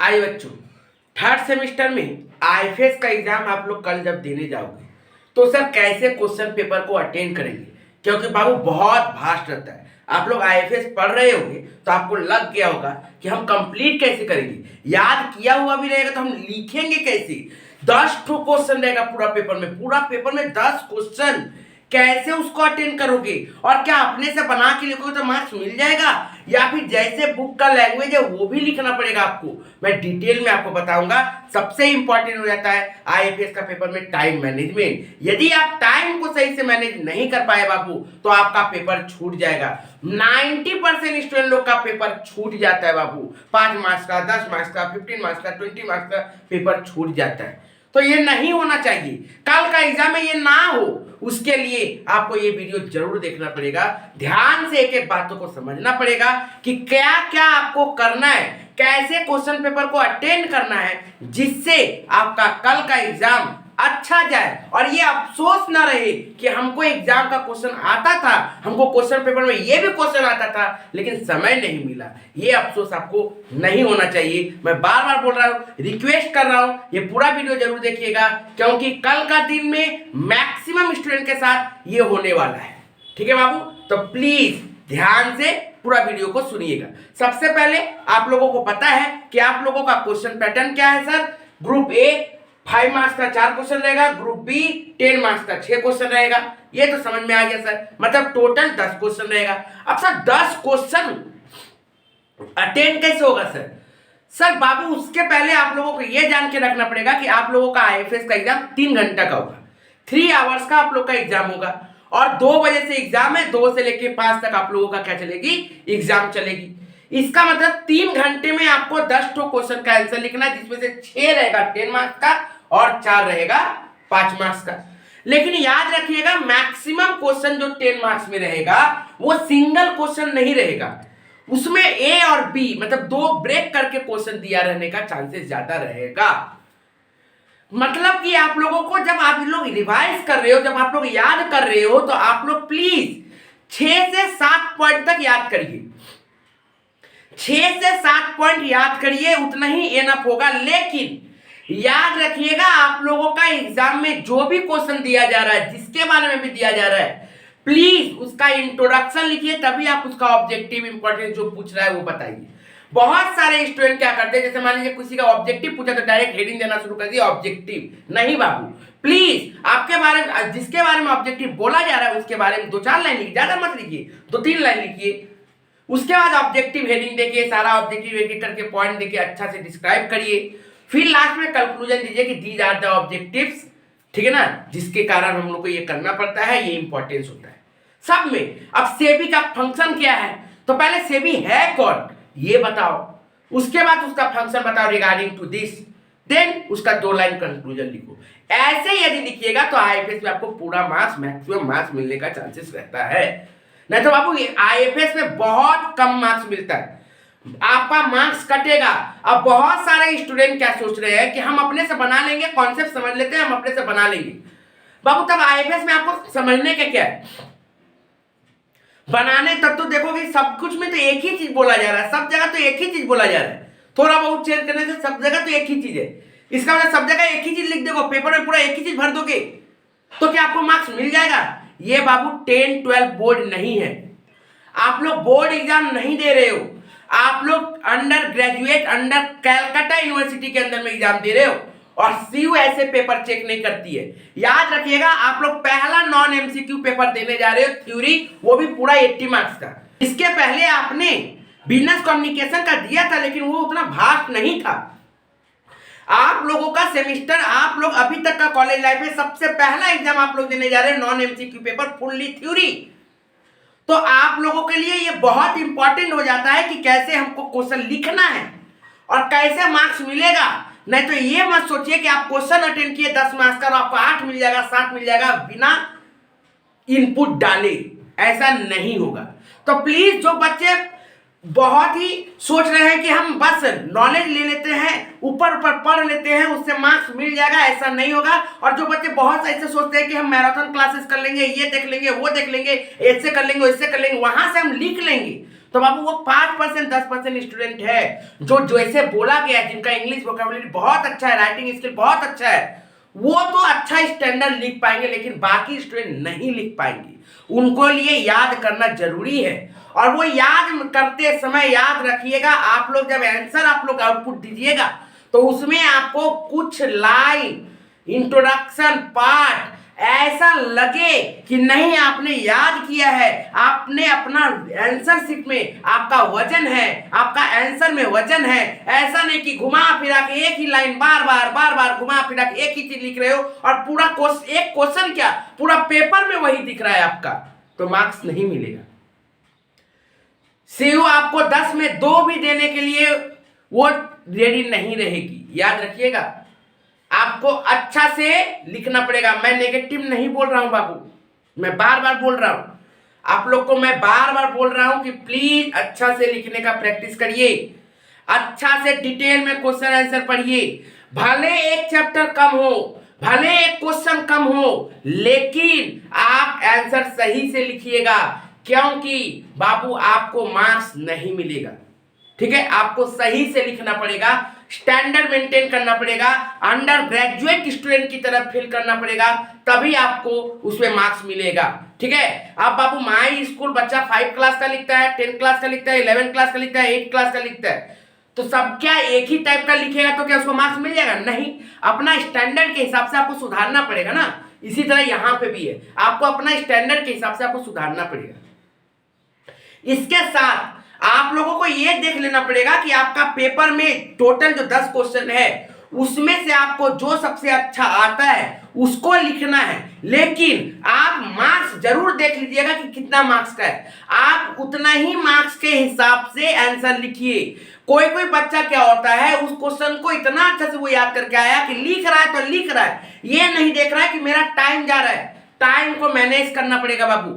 आइए बच्चों, third semester में आईएफएस का एग्जाम आप लोग कल जब देने जाओगे तो सर कैसे क्वेश्चन पेपर को अटेंड करेंगे, क्योंकि बाबू बहुत भास्ट रहता है। आप लोग आईएफएस पढ़ रहे होंगे तो आपको लग गया होगा कि हम कंप्लीट कैसे करेंगे, याद किया हुआ भी रहेगा तो हम लिखेंगे कैसे। 10 ठो क्वेश्चन रहेगा पूरा पेपर में 10 क्वेश्चन, कैसे उसको अटेंड करोगे और क्या अपने से बना के लिखोगे तो मार्क्स मिल जाएगा, या फिर जैसे बुक का लैंग्वेज है वो भी लिखना पड़ेगा आपको। मैं डिटेल में आपको बताऊंगा। सबसे इंपॉर्टेंट हो जाता है आईएफएस का पेपर में टाइम मैनेजमेंट। यदि आप टाइम को सही से मैनेज नहीं कर पाए बाबू तो आपका पेपर छूट जाएगा। 90% स्टूडेंट लोग का पेपर छूट जाता है बाबू। 5 मार्क्स का, 10 मार्क्स का, 15 मार्क्स का, 20 मार्क्स का पेपर छूट जाता है। तो ये नहीं होना चाहिए। कल का एग्जाम में ये ना हो, उसके लिए आपको ये वीडियो जरूर देखना पड़ेगा। ध्यान से एक एक बातों को समझना पड़ेगा कि क्या क्या आपको करना है, कैसे क्वेश्चन पेपर को अटेंड करना है, जिससे आपका कल का एग्जाम अच्छा जाए और ये अफसोस ना रहे कि हमको एग्जाम का क्वेश्चन आता था, हमको क्वेश्चन पेपर में ये भी क्वेश्चन आता था लेकिन समय नहीं मिला। ये अफसोस आपको नहीं होना चाहिए। मैं बार बार बोल रहा हूँ, रिक्वेस्ट कर रहा हूँ, ये पूरा वीडियो जरूर देखिएगा, क्योंकि कल का दिन में मैक्सिमम स्टूडेंट के साथ ये होने वाला है। ठीक है बाबू, तो प्लीज ध्यान से पूरा वीडियो को सुनिएगा। सबसे पहले आप लोगों को पता है कि आप लोगों का क्वेश्चन पैटर्न क्या है। सर ग्रुप ए 5 मार्क्स का 4 क्वेश्चन रहेगा, ग्रुप बी 10 मार्क्स का 6 क्वेश्चन रहेगा। ये तो समझ में आ गया सर, मतलब टोटल 10 क्वेश्चन रहेगा। अब सर 10 क्वेश्चन अटेंड कैसे होगा सर? सर बाबू उसके पहले आप लोगों को यह जान के रखना पड़ेगा कि आप लोगों का आईएफएस का एग्जाम 3 घंटा का होगा। 3 आवर्स का आप लोग का एग्जाम होगा और 2 बजे से एग्जाम है, 2 से लेके 5 तक आप लोगों का क्या चलेगी, एग्जाम चलेगी। इसका मतलब 3 घंटे में आपको 10 ठो क्वेश्चन का आंसर लिखना है, जिसमें से 6 रहेगा 10 मार्क्स का और 4 रहेगा 5 मार्क्स का। लेकिन याद रखिएगा मैक्सिमम क्वेश्चन जो 10 मार्क्स में रहेगा वो सिंगल क्वेश्चन नहीं रहेगा, उसमें ए और बी मतलब 2 ब्रेक करके क्वेश्चन दिया रहने का चांसेस ज्यादा रहेगा। मतलब कि आप लोगों को जब आप लोग रिवाइज कर रहे हो, जब आप लोग याद कर रहे हो, तो आप लोग प्लीज 6 से 7 पॉइंट तक याद करिए। 6 से 7 पॉइंट याद करिए, उतना ही एनफ होगा। लेकिन याद रखिएगा आप लोगों का एग्जाम में जो भी क्वेश्चन दिया जा रहा है, जिसके बारे में भी दिया जा रहा है, प्लीज उसका इंट्रोडक्शन लिखिए, तभी आप उसका ऑब्जेक्टिव इंपॉर्टेंट जो पूछ रहा है वो बताइए। बहुत सारे स्टूडेंट क्या करते हैं, जैसे मान लीजिए किसी का ऑब्जेक्टिव पूछा तो डायरेक्ट हेडिंग देना शुरू कर दिया ऑब्जेक्टिव। नहीं बाबू, प्लीज आपके बारे में, जिसके बारे में ऑब्जेक्टिव बोला जा रहा है उसके बारे में 2-4 लाइन लिखिए, ज्यादा मत लिखिए, 2-3 लाइन लिखिए। उसके बाद ऑब्जेक्टिव हेडिंग देखिए, सारा ऑब्जेक्टिव एक एक करके पॉइंट देखिए, अच्छा से डिस्क्राइब करिए, फिर लास्ट में कंक्लूजन दीजिए कि दीज आर द ऑब्जेक्टिव्स। ठीक है ना, जिसके कारण हम लोग को ये करना पड़ता है, ये इंपॉर्टेंस होता है सब में। अब सेबी का फंक्शन क्या है, तो पहले सेबी है कौन ये बताओ, उसके बाद उसका फंक्शन बताओ रिगार्डिंग टू दिस, देन उसका 2 लाइन कंक्लूजन लिखो। ऐसे यदि लिखिएगा तो आईएफएस में आपको पूरा मार्क्स, मैक्सिमम मार्क्स मिलने का चांसेस रहता है। नहीं तो बाबू आईएफएस में बहुत कम मार्क्स मिलता है, आपका मार्क्स कटेगा। अब बहुत सारे स्टूडेंट क्या सोच रहे हैं कि हम अपने से बना लेंगे, कॉन्सेप्ट समझ लेते हैं, हम अपने से बना लेंगे। बाबू तब आईएफएस में आपको समझने का क्या है, बनाने तब तो देखोगे सब कुछ में तो एक ही चीज बोला जा रहा है, सब जगह तो एक ही चीज बोला जा रहा है, थोड़ा बहुत चेंज करने से सब जगह तो एक ही चीज है। इसका मतलब सब जगह एक ही चीज लिख दोगे, पेपर में पूरा एक ही चीज भर दोगे तो क्या आपको मार्क्स मिल जाएगा? ये बाबू 10-12 बोर्ड नहीं है, आप लोग बोर्ड एग्जाम नहीं दे रहे हो, आप लोग under graduate under Calcutta university के अंदर में एग्जाम दे रहे हो और सीयू ऐसे पेपर चेक नहीं करती है। याद रखिएगा आप लोग पहला नॉन एमसीक्यू पेपर देने जा रहे हो, थ्योरी, वो भी पूरा 80 मार्क्स का। इसके पहले आपने बिजनेस कम्युनिकेशन का दिया था लेकिन वो उतना भास्ट नहीं था। आप लोगों का सेमेस्टर, आप लोग अभी तक का कॉलेज लाइफ में सबसे पहला एग्जाम आप लोग देने जा रहे हैं, non MCQ paper fully theory. तो आप लोगों के लिए ये बहुत इंपॉर्टेंट हो जाता है कि कैसे हमको क्वेश्चन लिखना है और कैसे मार्क्स मिलेगा। नहीं तो ये मत सोचिए कि आप क्वेश्चन अटेंड किए 10 मार्क्स का और आपको 8 मिल जाएगा, 7 मिल जाएगा बिना इनपुट डाले, ऐसा नहीं होगा। तो प्लीज जो बच्चे बहुत ही सोच रहे हैं कि हम बस नॉलेज ले लेते हैं, ऊपर ऊपर पढ़ लेते हैं, उससे मार्क्स मिल जाएगा, ऐसा नहीं होगा। और जो बच्चे बहुत ऐसे सोचते हैं कि हम मैराथन क्लासेस कर लेंगे, ये देख लेंगे, वो देख लेंगे, ऐसे कर लेंगे, वैसे कर लेंगे, वहां से हम लिख लेंगे, तो बाबू वो 5% 10% स्टूडेंट है जो जैसे बोला गया है, जिनका इंग्लिश वोकैबुलरी बहुत अच्छा है, राइटिंग स्किल बहुत अच्छा है, वो तो अच्छा स्टैंडर्ड लिख पाएंगे, लेकिन बाकी स्टूडेंट नहीं लिख पाएंगे। उनको लिए याद करना जरूरी है, और वो याद करते समय याद रखिएगा, आप लोग जब आंसर आप लोग आउटपुट दीजिएगा तो उसमें आपको कुछ लाइन इंट्रोडक्शन पार्ट ऐसा लगे कि नहीं आपने याद किया है, आपने अपना आंसर शीट में आपका वजन है, आपका आंसर में वजन है। ऐसा नहीं कि घुमा फिरा के एक ही लाइन बार बार घुमा फिरा के एक ही चीज लिख रहे हो और पूरा एक क्वेश्चन क्या पूरा पेपर में वही दिख रहा है आपका, तो मार्क्स नहीं मिलेगा। सीयू आपको 10 में 2 भी देने के लिए वो रेडी नहीं रहेगी, याद रखिएगा। आपको अच्छा से लिखना पड़ेगा। मैं नेगेटिव नहीं बोल रहा हूं बाबू, मैं बार बार बोल रहा हूं आप लोग को, मैं बार बार बोल रहा हूं कि प्लीज अच्छा से लिखने का प्रैक्टिस करिए, अच्छा से डिटेल में क्वेश्चन आंसर पढ़िए। भले एक चैप्टर कम हो, भले एक क्वेश्चन कम हो, लेकिन आप आंसर सही से लिखिएगा, क्योंकि बाबू आपको मार्क्स नहीं मिलेगा। ठीक है, आपको सही से लिखना पड़ेगा, स्टैंडर्ड मेंटेन करना पड़ेगा, अंडर ग्रेजुएट स्टूडेंट की तरफ फील करना पड़ेगा, तभी आपको उसमें मार्क्स मिलेगा। ठीक है, अब बाबू माई स्कूल बच्चा 5 क्लास का लिखता है, 10 क्लास का लिखता है, 11 क्लास का लिखता है, 8 क्लास का लिखता है, तो सब क्या एक ही टाइप का लिखेगा तो क्या उसको मार्क्स मिल जाएगा? नहीं, अपना स्टैंडर्ड के हिसाब से आपको सुधारना पड़ेगा ना। इसी तरह यहां पे भी है, आपको अपना स्टैंडर्ड के हिसाब से आपको सुधारना पड़ेगा। इसके साथ आप लोगों को यह देख लेना पड़ेगा कि आपका पेपर में टोटल जो 10 क्वेश्चन है उसमें से आपको जो सबसे अच्छा आता है उसको लिखना है, लेकिन आप मार्क्स जरूर देख लीजिएगा कि कितना मार्क्स का है, आप उतना ही मार्क्स के हिसाब से आंसर लिखिए। कोई कोई बच्चा क्या होता है, उस क्वेश्चन को इतना अच्छा से वो याद करके आया कि लिख रहा है तो लिख रहा है, ये नहीं देख रहा है कि मेरा टाइम जा रहा है। टाइम को मैनेज करना पड़ेगा बाबू।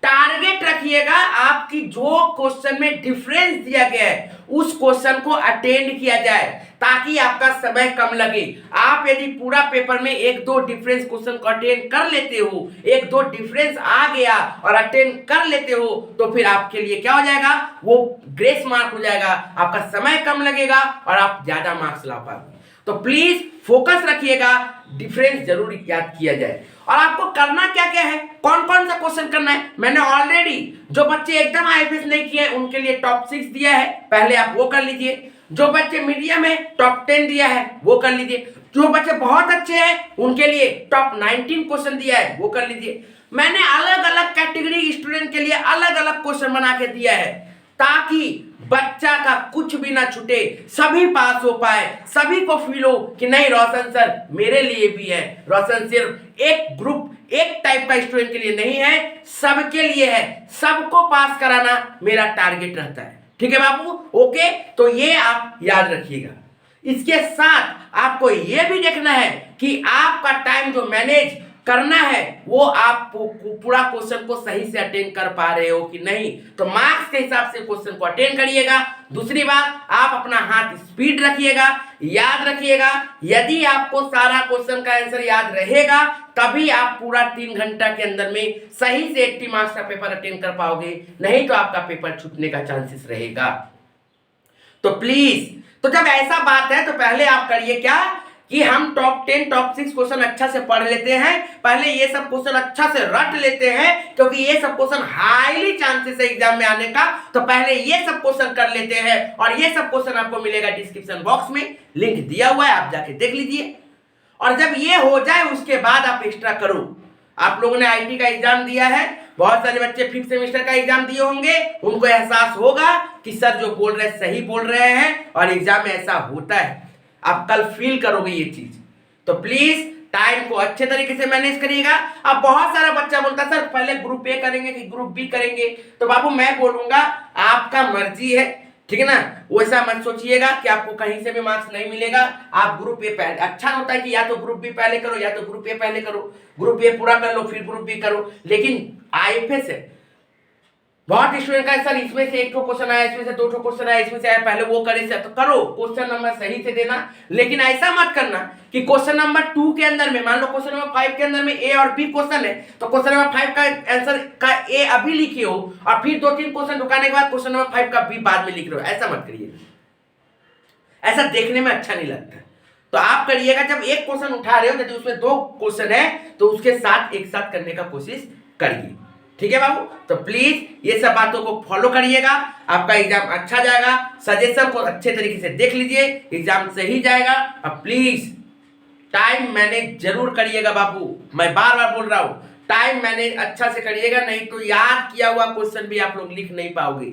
टारगेट रखिएगा, आपकी जो क्वेश्चन में डिफरेंस दिया गया है उस क्वेश्चन को अटेंड किया जाए, ताकि आपका समय कम लगे। आप यदि पूरा पेपर में 1-2 डिफरेंस क्वेश्चन को अटेंड कर लेते हो, 1-2 डिफरेंस आ गया और अटेंड कर लेते हो, तो फिर आपके लिए क्या हो जाएगा, वो ग्रेस मार्क हो जाएगा, आपका समय कम लगेगा और आप ज्यादा मार्क्स ला पाओगे। तो प्लीज फोकस रखिएगा, डिफरेंस जरूर याद किया जाए। और आपको करना क्या क्या है, कौन कौन सा क्वेश्चन करना है, मैंने ऑलरेडी जो बच्चे एकदम आईएफएस नहीं किए उनके लिए टॉप 6 दिया है, पहले आप वो कर लीजिए। जो बच्चे मीडियम है टॉप 10 दिया है, वो कर लीजिए। जो बच्चे बहुत अच्छे हैं उनके लिए टॉप 19 क्वेश्चन दिया है, वो कर लीजिए। मैंने अलग अलग कैटेगरी स्टूडेंट के लिए अलग अलग क्वेश्चन बना के दिया है, ताकि बच्चा का कुछ भी ना छूटे, सभी पास हो पाए, सभी को फील हो कि नहीं रोशन सर मेरे लिए भी है। रोशन सिर्फ एक ग्रुप एक टाइप का स्टूडेंट के लिए नहीं है, सबके लिए है, सबको पास कराना मेरा टारगेट रहता है। ठीक है बाबू, ओके, तो ये आप याद रखिएगा। इसके साथ आपको यह भी देखना है कि आपका टाइम जो मैनेज करना है वो आप पूरा क्वेश्चन को सही से अटेंड कर पा रहे हो कि नहीं, तो मार्क्स के हिसाब से क्वेश्चन को अटेंड करिएगा। दूसरी बात, आप अपना हाथ स्पीड रखिएगा, याद रखिएगा। यदि आपको सारा क्वेश्चन का आंसर याद रहेगा तभी आप पूरा 3 घंटा के अंदर में सही से 80 मार्क्स का पेपर अटेंड कर पाओगे, नहीं तो आपका पेपर छूटने का चांसेस रहेगा। तो प्लीज, तो जब ऐसा बात है तो पहले आप करिए क्या कि हम टॉप 10 टॉप 6 क्वेश्चन अच्छा से पढ़ लेते हैं, पहले ये सब क्वेश्चन अच्छा से रट लेते हैं, क्योंकि ये सब क्वेश्चन हाईली चांसेस है एग्जाम में आने का। तो पहले ये सब क्वेश्चन कर लेते हैं, और ये सब क्वेश्चन आपको मिलेगा डिस्क्रिप्शन बॉक्स में, लिंक दिया हुआ है, आप जाके देख लीजिए। और जब ये हो जाए उसके बाद आप एक्स्ट्रा करो। आप लोगों ने आईटी का एग्जाम दिया है, बहुत सारे बच्चे 5th सेमेस्टर का एग्जाम दिए होंगे, उनको एहसास होगा कि सर जो बोल रहे हैं सही बोल रहे हैं और एग्जाम में ऐसा होता है। आप कल फील करोगे ये चीज। तो प्लीज टाइम को अच्छे तरीके से मैनेज करिएगा। अब बहुत सारा बच्चा बोलता है सर पहले ग्रुप ए करेंगे कि ग्रुप बी करेंगे, तो बाबू मैं बोलूंगा आपका मर्जी है, ठीक है ना। वैसा मत सोचिएगा कि आपको कहीं से भी मार्क्स नहीं मिलेगा। आप ग्रुप ए पहले, अच्छा होता है कि या तो ग्रुप बी पहले करो या तो ग्रुप ए पहले करो, ग्रुप ए पूरा कर लो फिर ग्रुप बी करो, लेकिन आईएफएस है, बहुत स्टूडेंट का सर इसमें से एक क्वेश्चन आया, इसमें से दो क्वेश्चन आया, इसमें से आया, पहले वो करे से तो करो, क्वेश्चन नंबर सही से देना। लेकिन ऐसा मत करना कि क्वेश्चन नंबर 2 के अंदर में, मान लो क्वेश्चन नंबर 5 के अंदर में ए और बी क्वेश्चन है, तो क्वेश्चन नंबर 5 का आंसर का ए अभी लिखे हो और फिर 2-3 क्वेश्चन रुकाने के बाद क्वेश्चन नंबर 5 का बी बाद में लिख रहे हो। ऐसा मत करिए, ऐसा देखने में अच्छा नहीं लगता। तो आप करिएगा जब एक क्वेश्चन उठा रहे हो, यदि उसमें 2 क्वेश्चन है तो उसके साथ एक साथ करने का कोशिश करिए। ठीक है बाबू, तो प्लीज ये सब बातों को फॉलो करिएगा, आपका एग्जाम अच्छा जाएगा। सजेशन को अच्छे तरीके से देख लीजिए, एग्जाम सही जाएगा। अब प्लीज टाइम मैनेज जरूर करिएगा बाबू, मैं बार बार बोल रहा हूं, टाइम मैनेज अच्छा से करिएगा, नहीं तो याद किया हुआ क्वेश्चन भी आप लोग लिख नहीं पाओगे।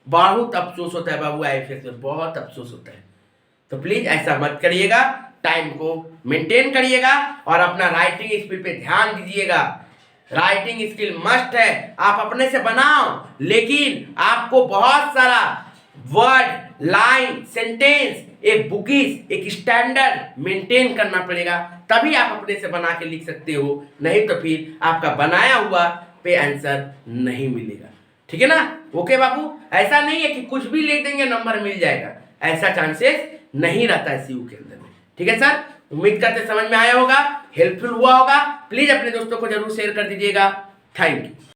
बहुत अफसोस होता है बाबू, आईएफएस में बहुत अफसोस होता है। तो प्लीज ऐसा मत करिएगा, टाइम को मेंटेन करिएगा और अपना राइटिंग स्किल पे ध्यान दीजिएगा। राइटिंग स्किल मस्ट है, आप अपने से बनाओ, लेकिन आपको बहुत सारा वर्ड, लाइन, सेंटेंस, एक बुकिश, एक स्टैंडर्ड मेंटेन करना पड़ेगा, तभी आप अपने से बना के लिख सकते हो, नहीं तो फिर आपका बनाया हुआ पे आंसर नहीं मिलेगा। ठीक है ना? ओके बाबू, ऐसा नहीं है कि कुछ भी लिख देंगे नंबर मिल जाएगा, ऐसा चांसेस नहीं रहता है सीयू के अंदर में। ठीक है सर, उम्मीद करते समझ में आया होगा, हेल्पफुल हुआ होगा। प्लीज अपने दोस्तों को जरूर शेयर कर दीजिएगा। Thank you.